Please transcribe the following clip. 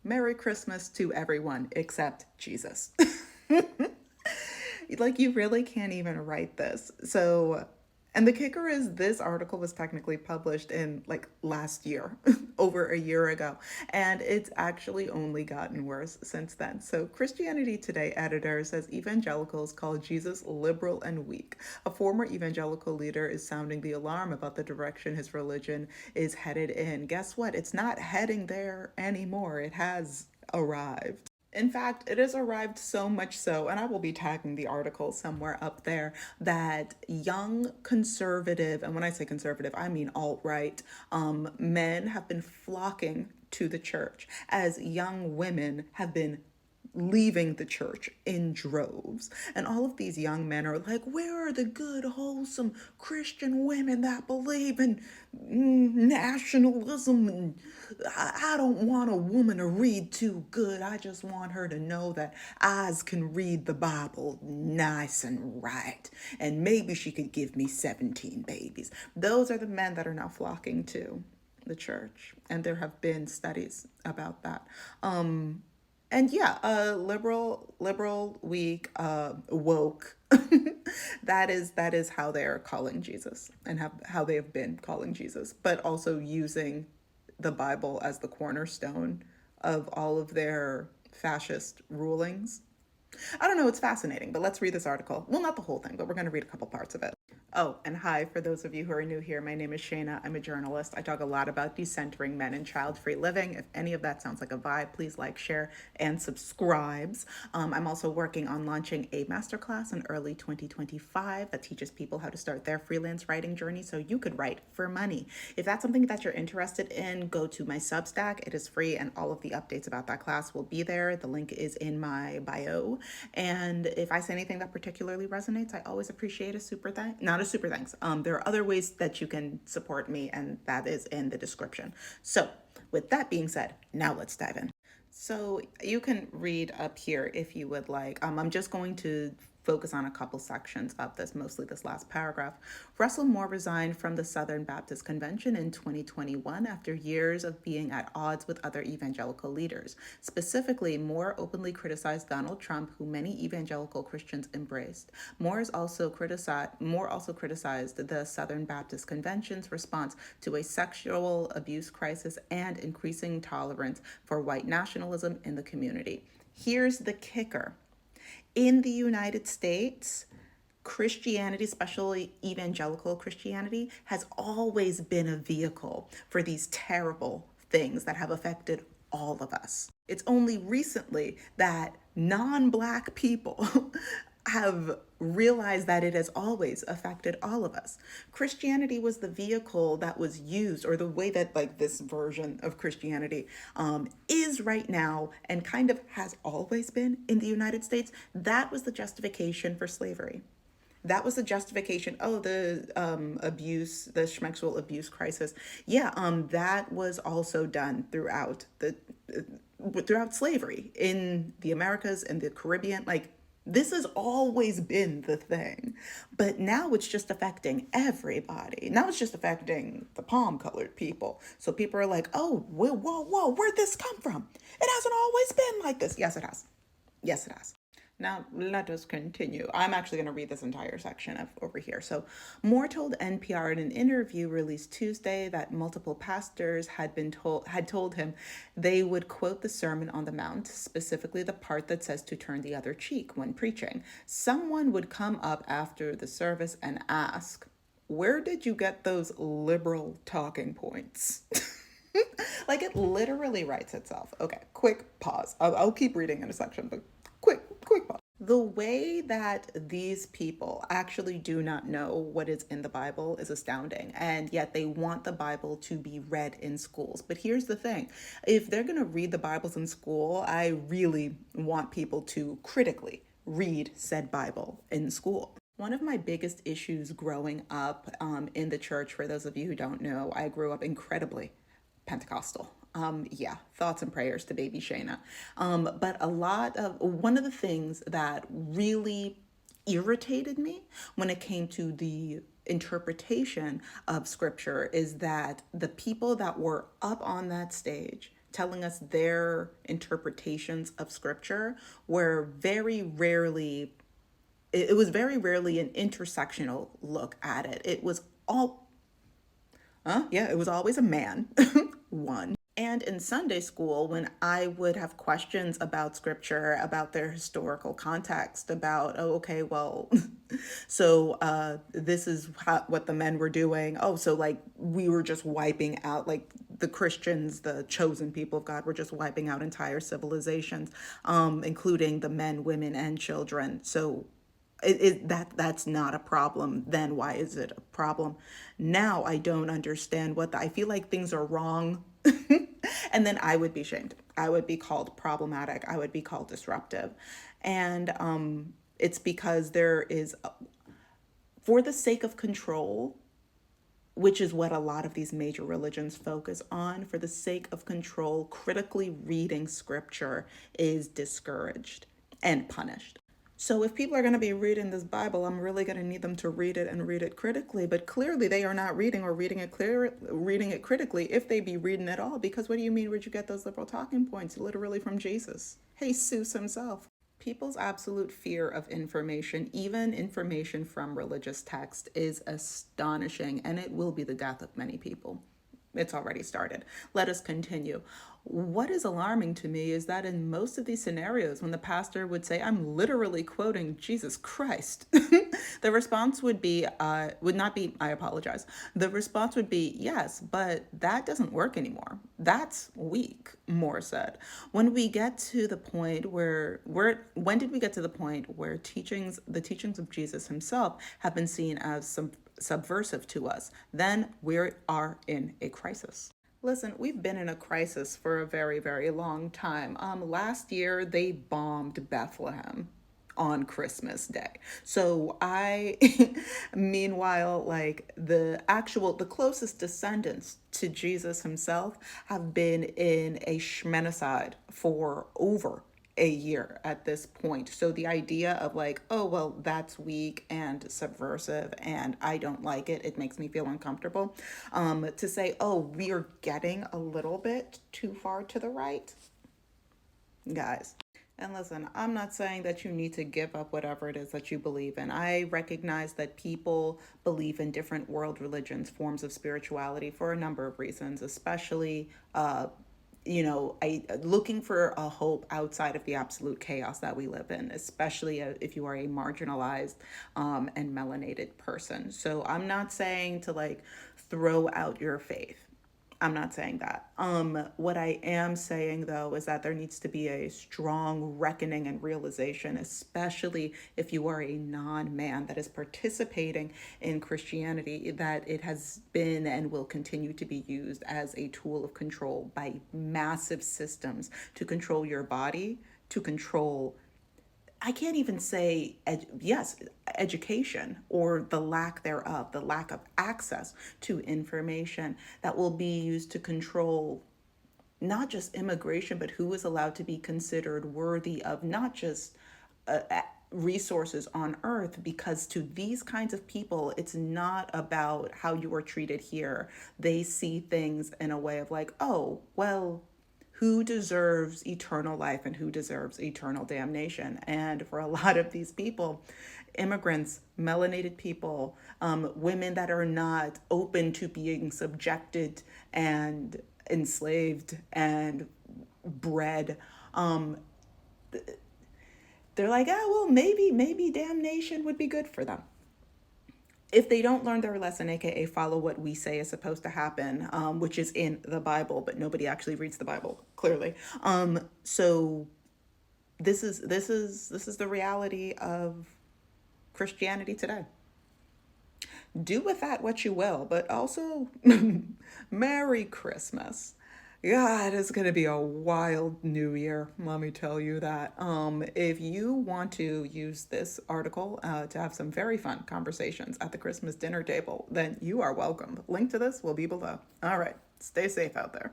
Merry Christmas to everyone except Jesus. Like, you really can't even write this. So, and the kicker is this article was technically published in like last year, over a year ago, and it's actually only gotten worse since then. So, Christianity Today editor says evangelicals call Jesus liberal and weak. A former evangelical leader is sounding the alarm about the direction his religion is headed in. Guess what? It's not heading there anymore. It has arrived. In fact, it has arrived so much so, and I will be tagging the article somewhere up there, that young conservative, and when I say conservative, I mean alt-right, men have been flocking to the church as young women have been leaving the church in droves. And all of these young men are like, where are the good, wholesome Christian women that believe in nationalism? And I don't want a woman to read too good. I just want her to know that eyes can read the Bible nice and right. And maybe she could give me 17 babies. Those are the men that are now flocking to the church. And there have been studies about that. And yeah, liberal, weak, woke. That is how they're calling Jesus, and how they have been calling Jesus, but also using the Bible as the cornerstone of all of their fascist rulings. I don't know, it's fascinating, but let's read this article. Well, not the whole thing, but we're going to read a couple parts of it. Oh, and hi, for those of you who are new here, my name is Shayna. I'm a journalist. I talk a lot about decentering men and child-free living. If any of that sounds like a vibe, please like, share, and subscribes. I'm also working on launching a masterclass in early 2025 that teaches people how to start their freelance writing journey so you could write for money. If that's something that you're interested in, go to my Substack. It is free, and all of the updates about that class will be there. The link is in my bio. And if I say anything that particularly resonates, I always appreciate a super thank, not a super thanks. There are other ways that you can support me, and that is in the description. So with that being said, now let's dive in. So you can read up here if you would like. I'm just going to focus on a couple sections of this, mostly this last paragraph. Russell Moore resigned from the Southern Baptist Convention in 2021 after years of being at odds with other evangelical leaders. Specifically, Moore openly criticized Donald Trump, who many evangelical Christians embraced. Moore also criticized the Southern Baptist Convention's response to a sexual abuse crisis and increasing tolerance for white nationalism in the community. Here's the kicker. In the United States, Christianity, especially evangelical Christianity, has always been a vehicle for these terrible things that have affected all of us. It's only recently that non-Black people have realized that it has always affected all of us. Christianity was the vehicle that was used, or the way that like this version of Christianity is right now and kind of has always been in the United States. That was the justification for slavery. That was the justification. Oh, the abuse, the sexual abuse crisis. Yeah, that was also done throughout slavery in the Americas and the Caribbean. Like, this has always been the thing, but now it's just affecting everybody. Now it's just affecting the palm-colored people. So people are like, oh, whoa, where'd this come from? It hasn't always been like this. Yes, it has. Yes, it has. Now, let us continue. I'm actually going to read this entire section over here. So, Moore told NPR in an interview released Tuesday that multiple pastors had told him they would quote the Sermon on the Mount, specifically the part that says to turn the other cheek when preaching. Someone would come up after the service and ask, "Where did you get those liberal talking points?" Like, it literally writes itself. Okay, quick pause. I'll keep reading in a section, but quick pause. The way that these people actually do not know what is in the Bible is astounding, and yet they want the Bible to be read in schools. But here's the thing. If they're going to read the Bibles in school, I really want people to critically read said Bible in school. One of my biggest issues growing up in the church, for those of you who don't know, I grew up incredibly Pentecostal. Yeah, thoughts and prayers to baby Shayna. But one of the things that really irritated me when it came to the interpretation of scripture is that the people that were up on that stage telling us their interpretations of scripture were very rarely, it was very rarely an intersectional look at it. It was all, yeah, it was always a man, one. And in Sunday school, when I would have questions about scripture, about their historical context, about, oh, okay, well, so this is what the men were doing. Oh, so like we were just wiping out, like the Christians, the chosen people of God, were just wiping out entire civilizations, including the men, women, and children. So that's not a problem. Then why is it a problem? Now I don't understand I feel like things are wrong. And then I would be shamed. I would be called problematic. I would be called disruptive. And it's because there is, for the sake of control, which is what a lot of these major religions focus on, for the sake of control, critically reading scripture is discouraged and punished. So if people are going to be reading this Bible, I'm really going to need them to read it and read it critically. But clearly they are not reading or reading it critically if they be reading at all. Because what do you mean, where'd you get those liberal talking points? Literally from Jesus. Jesus himself. People's absolute fear of information, even information from religious text, is astonishing, and it will be the death of many people. It's already started. Let us continue. What is alarming to me is that in most of these scenarios, when the pastor would say, I'm literally quoting Jesus Christ, the response would not be, I apologize. The response would be, yes, but that doesn't work anymore. That's weak, more said. When we get to the point when did we get to the point where the teachings of Jesus himself have been seen as some subversive to us? Then we are in a crisis. Listen, we've been in a crisis for a very, very long time. Last year, they bombed Bethlehem on Christmas Day. So meanwhile, like the closest descendants to Jesus himself have been in a Shmenacide for over a year at this point. So the idea of like, oh, well, that's weak and subversive and I don't like it, it makes me feel uncomfortable. To say, oh, we are getting a little bit too far to the right, guys. And listen, I'm not saying that you need to give up whatever it is that you believe in. I recognize that people believe in different world religions, forms of spirituality for a number of reasons, especially looking for a hope outside of the absolute chaos that we live in, especially if you are a marginalized and melanated person. So I'm not saying to like throw out your faith. I'm not saying that. What I am saying, though, is that there needs to be a strong reckoning and realization, especially if you are a non-man that is participating in Christianity, that it has been and will continue to be used as a tool of control by massive systems to control your body, to control, I can't even say, education or the lack thereof, the lack of access to information that will be used to control not just immigration, but who is allowed to be considered worthy of not just resources on earth, because to these kinds of people, it's not about how you are treated here. They see things in a way of like, oh, well, who deserves eternal life and who deserves eternal damnation? And for a lot of these people, immigrants, melanated people, women that are not open to being subjected and enslaved and bred, they're like, oh, well, maybe damnation would be good for them. If they don't learn their lesson, aka follow what we say is supposed to happen, which is in the Bible, but nobody actually reads the Bible, clearly. So this is the reality of Christianity today. Do with that what you will, but also Merry Christmas. God, it's going to be a wild new year. Let me tell you that. If you want to use this article to have some very fun conversations at the Christmas dinner table, then you are welcome. Link to this will be below. All right. Stay safe out there.